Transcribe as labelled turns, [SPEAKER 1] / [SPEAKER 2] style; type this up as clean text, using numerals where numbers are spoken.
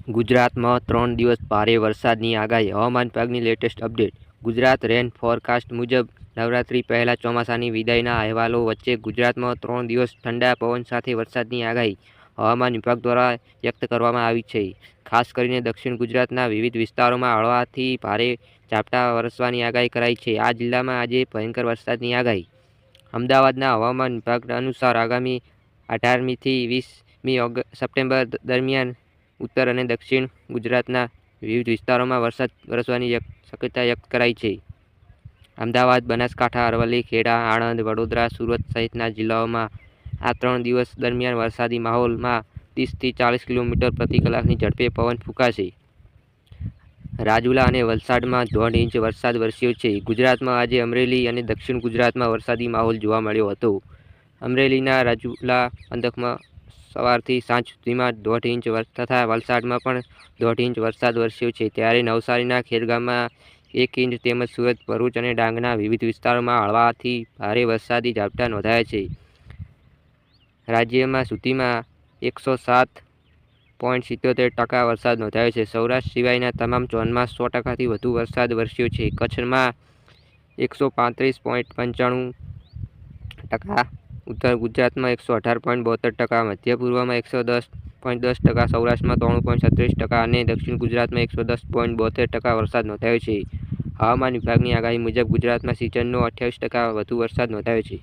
[SPEAKER 1] ગુજરાતમાં 3 દિવસ ભારે વરસાદની આગાહી. હવામાન વિભાગની લેટેસ્ટ અપડેટ. ગુજરાત રેન ફોરકાસ્ટ મુજબ નવરાત્રી પહેલા ચોમાસાની વિદાયના અહેવાલો વચ્ચે ગુજરાતમાં 3 દિવસ ઠંડા પવન સાથે વરસાદની આગાહી હવામાન વિભાગ દ્વારા વ્યક્ત કરવામાં આવી છે. ખાસ કરીને દક્ષિણ ગુજરાતના વિવિધ વિસ્તારોમાં હળવાથી ભારે ઝાપટા વરસવાની આગાહી કરાઈ છે. આ જિલ્લામાં આજે ભયંકર વરસાદની આગાહી. અમદાવાદના હવામાન વિભાગ અનુસાર આગામી 18મી થી 20મી સપ્ટેમ્બર દરમિયાન ઉત્તર અને દક્ષિણ ગુજરાતના વિવિધ વિસ્તારોમાં વરસાદ વરસવાની શક્યતા વ્યક્ત કરાઈ છે. અમદાવાદ, બનાસકાંઠા, અરવલ્લી, ખેડા, આણંદ, વડોદરા, સુરત સહિતના જિલ્લાઓમાં આ 3 દિવસ દરમિયાન વરસાદી માહોલમાં 30 થી 40 કિલોમીટર પ્રતિ કલાકની ઝડપે પવન ફૂંકાશે. રાજુલા અને વલસાડમાં 1.5 ઇંચ વરસાદ વરસ્યો છે. ગુજરાતમાં આજે અમરેલી અને દક્ષિણ ગુજરાતમાં વરસાદી માહોલ જોવા મળ્યો હતો. અમરેલીના રાજુલા પંથકમાં સવારથી સાંજ સુધીમાં 1.5 ઇંચ તથા વલસાડમાં પણ 1.5 ઇંચ વરસાદ વરસ્યો છે. ત્યારે નવસારીના ખેરગામમાં 1 ઇંચ તેમજ સુરત, ભરૂચ અને ડાંગના વિવિધ વિસ્તારોમાં હળવાથી ભારે વરસાદી ઝાપટા નોંધાયા છે. રાજ્યમાં સુધીમાં 107.77% વરસાદ નોંધાયો છે. સૌરાષ્ટ્ર સિવાયના તમામ ઝોનમાં 100%થી વધુ વરસાદ વરસ્યો છે. કચ્છમાં 135.95%, ઉત્તર ગુજરાતમાં 118.72%, મધ્ય પૂર્વમાં 110.10%, સૌરાષ્ટ્રમાં 93.36% અને દક્ષિણ ગુજરાતમાં 110.72% વરસાદ નોંધાયો છે. હવામાન વિભાગની આગાહી મુજબ ગુજરાતમાં સિઝનનો 28% વધુ વરસાદ નોંધાયો છે.